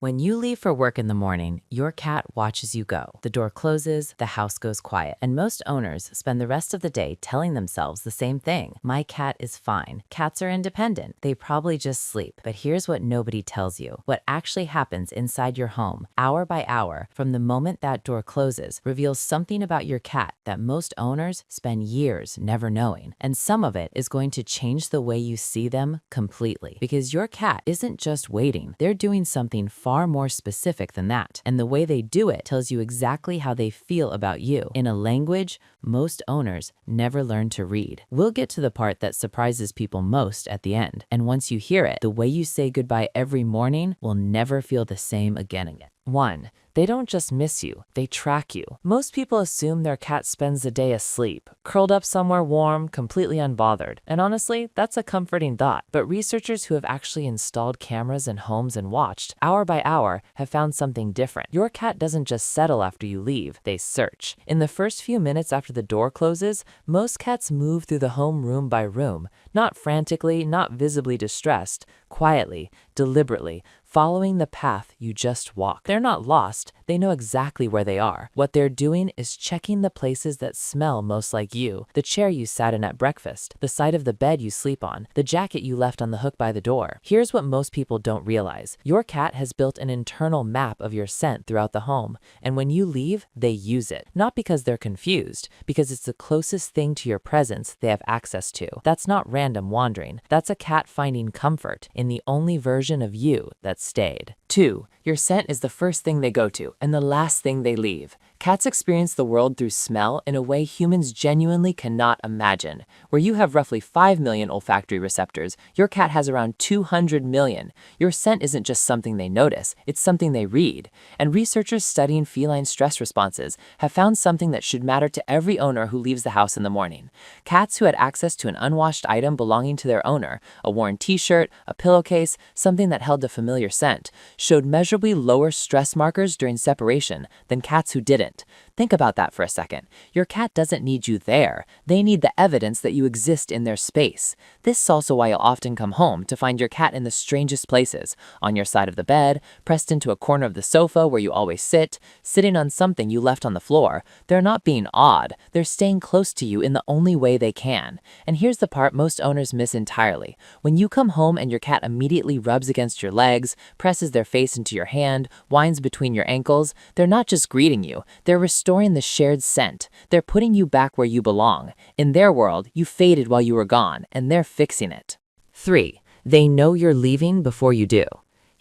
When you leave for work in the morning, your cat watches you go. The door closes, the house goes quiet, and most owners spend the rest of the day telling themselves the same thing. My cat is fine. Cats are independent. They probably just sleep. But here's what nobody tells you. What actually happens inside your home, hour by hour, from the moment that door closes, reveals something about your cat that most owners spend years never knowing. And some of it is going to change the way you see them completely. Because your cat isn't just waiting. They're doing something far more specific than that. And the way they do it tells you exactly how they feel about you in a language most owners never learn to read. We'll get to the part that surprises people most at the end. And once you hear it, the way you say goodbye every morning will never feel the same again. 1. They don't just miss you, they track you. Most people assume their cat spends the day asleep, curled up somewhere warm, completely unbothered. And honestly, that's a comforting thought. But researchers who have actually installed cameras in homes and watched, hour by hour, have found something different. Your cat doesn't just settle after you leave, they search. In the first few minutes after the door closes, most cats move through the home room by room, not frantically, not visibly distressed, quietly, deliberately, following the path you just walked. They're not lost, they know exactly where they are. What they're doing is checking the places that smell most like you, the chair you sat in at breakfast, the side of the bed you sleep on, the jacket you left on the hook by the door. Here's what most people don't realize. Your cat has built an internal map of your scent throughout the home, and when you leave, they use it. Not because they're confused, because it's the closest thing to your presence they have access to. That's not random wandering. That's a cat finding comfort in the only version of you that stayed. 2. Your scent is the first thing they go to and the last thing they leave. Cats experience the world through smell in a way humans genuinely cannot imagine. Where you have roughly 5 million olfactory receptors, your cat has around 200 million. Your scent isn't just something they notice, it's something they read. And researchers studying feline stress responses have found something that should matter to every owner who leaves the house in the morning. Cats who had access to an unwashed item belonging to their owner, a worn t-shirt, a pillowcase, something that held a familiar scent, showed measurably lower stress markers during separation than cats who didn't. Think about that for a second. Your cat doesn't need you there. They need the evidence that you exist in their space. This is also why you'll often come home to find your cat in the strangest places, on your side of the bed, pressed into a corner of the sofa where you always sit, sitting on something you left on the floor. They're not being odd. They're staying close to you in the only way they can. And here's the part most owners miss entirely. When you come home and your cat immediately rubs against your legs, presses their face into your hand, whines between your ankles, they're not just greeting you. They're restoring the shared scent. They're putting you back where you belong. In their world, you faded while you were gone, and they're fixing it. 3. They know you're leaving before you do.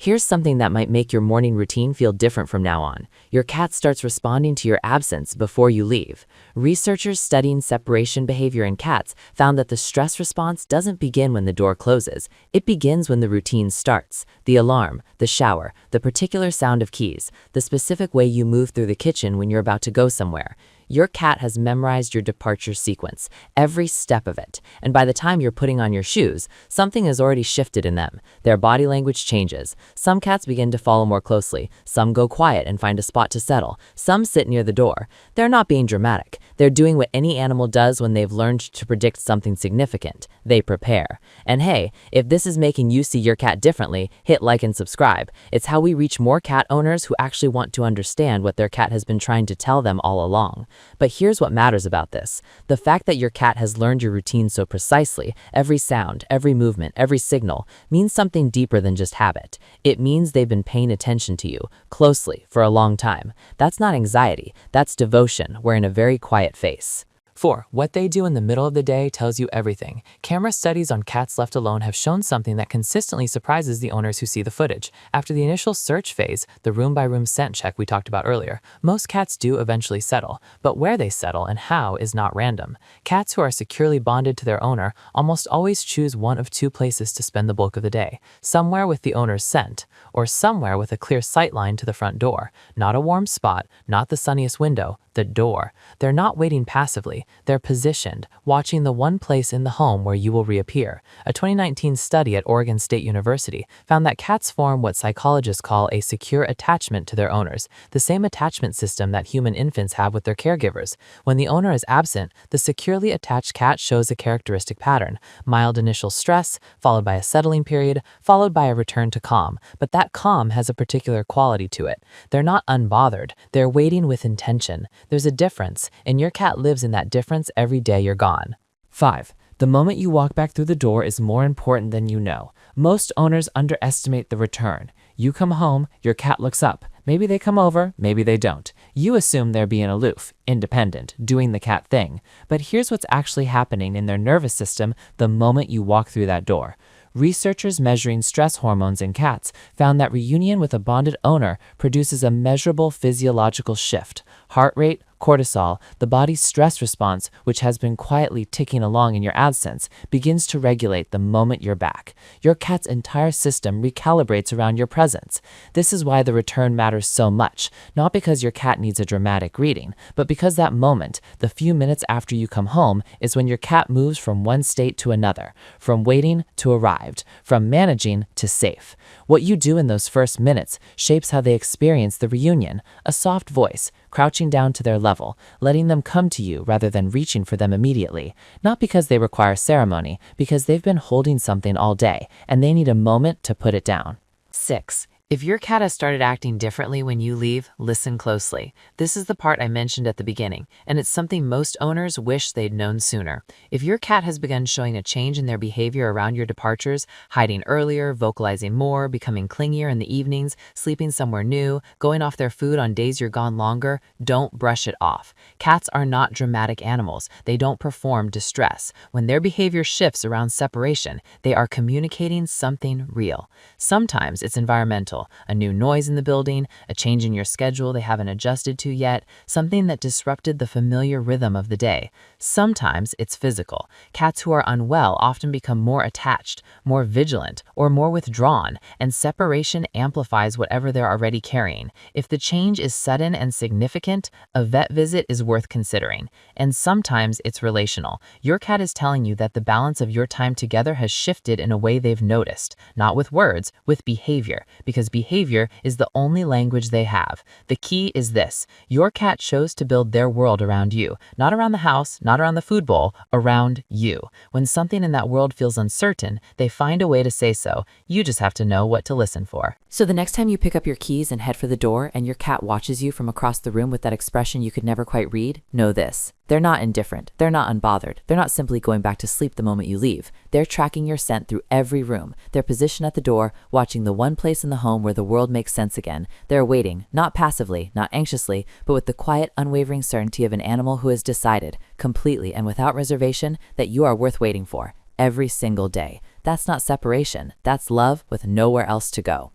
Here's something that might make your morning routine feel different from now on. Your cat starts responding to your absence before you leave. Researchers studying separation behavior in cats found that the stress response doesn't begin when the door closes. It begins when the routine starts. The alarm, the shower, the particular sound of keys, the specific way you move through the kitchen when you're about to go somewhere. Your cat has memorized your departure sequence, every step of it. And by the time you're putting on your shoes, something has already shifted in them. Their body language changes. Some cats begin to follow more closely. Some go quiet and find a spot to settle. Some sit near the door. They're not being dramatic. They're doing what any animal does when they've learned to predict something significant. They prepare. And hey, if this is making you see your cat differently, hit like and subscribe. It's how we reach more cat owners who actually want to understand what their cat has been trying to tell them all along. But here's what matters about this. The fact that your cat has learned your routine so precisely, every sound, every movement, every signal, means something deeper than just habit. It means they've been paying attention to you, closely, for a long time. That's not anxiety, that's devotion, wearing a very quiet face. 4. What they do in the middle of the day tells you everything. Camera studies on cats left alone have shown something that consistently surprises the owners who see the footage. After the initial search phase, the room-by-room scent check we talked about earlier, most cats do eventually settle. But where they settle and how is not random. Cats who are securely bonded to their owner almost always choose one of two places to spend the bulk of the day. Somewhere with the owner's scent, or somewhere with a clear sight line to the front door. Not a warm spot, not the sunniest window, the the door. They're not waiting passively, they're positioned, watching the one place in the home where you will reappear. A 2019 study at Oregon State University found that cats form what psychologists call a secure attachment to their owners, the same attachment system that human infants have with their caregivers. When the owner is absent, the securely attached cat shows a characteristic pattern: mild initial stress, followed by a settling period, followed by a return to calm. But that calm has a particular quality to it. They're not unbothered, they're waiting with intention. There's a difference, and your cat lives in that difference every day you're gone. 5. The moment you walk back through the door is more important than you know. Most owners underestimate the return. You come home, your cat looks up. Maybe they come over, maybe they don't. You assume they're being aloof, independent, doing the cat thing. But here's what's actually happening in their nervous system the moment you walk through that door. Researchers measuring stress hormones in cats found that reunion with a bonded owner produces a measurable physiological shift. Heart rate, cortisol, the body's stress response, which has been quietly ticking along in your absence, begins to regulate the moment you're back. Your cat's entire system recalibrates around your presence. This is why the return matters so much, not because your cat needs a dramatic greeting, but because that moment, the few minutes after you come home, is when your cat moves from one state to another, from waiting to arrived, from managing to safe. What you do in those first minutes shapes how they experience the reunion. A soft voice, crouching down to their level, letting them come to you rather than reaching for them immediately. Not because they require ceremony, because they've been holding something all day, and they need a moment to put it down. 6. If your cat has started acting differently when you leave, listen closely. This is the part I mentioned at the beginning, and it's something most owners wish they'd known sooner. If your cat has begun showing a change in their behavior around your departures, hiding earlier, vocalizing more, becoming clingier in the evenings, sleeping somewhere new, going off their food on days you're gone longer, don't brush it off. Cats are not dramatic animals. They don't perform distress. When their behavior shifts around separation, they are communicating something real. Sometimes it's environmental. A new noise in the building, a change in your schedule they haven't adjusted to yet, something that disrupted the familiar rhythm of the day. Sometimes it's physical. Cats who are unwell often become more attached, more vigilant, or more withdrawn, and separation amplifies whatever they're already carrying. If the change is sudden and significant, a vet visit is worth considering. And sometimes it's relational. Your cat is telling you that the balance of your time together has shifted in a way they've noticed, not with words, with behavior, because behavior is the only language they have. The key is this: your cat chose to build their world around you, not around the house, not around the food bowl, around you. When something in that world feels uncertain, they find a way to say so. You just have to know what to listen for. So the next time you pick up your keys and head for the door and your cat watches you from across the room with that expression you could never quite read, know this: they're not indifferent. They're not unbothered. They're not simply going back to sleep the moment you leave. They're tracking your scent through every room. They're positioned at the door, watching the one place in the home where the world makes sense again. They're waiting, not passively, not anxiously, but with the quiet, unwavering certainty of an animal who has decided, completely and without reservation, that you are worth waiting for every single day. That's not separation. That's love with nowhere else to go.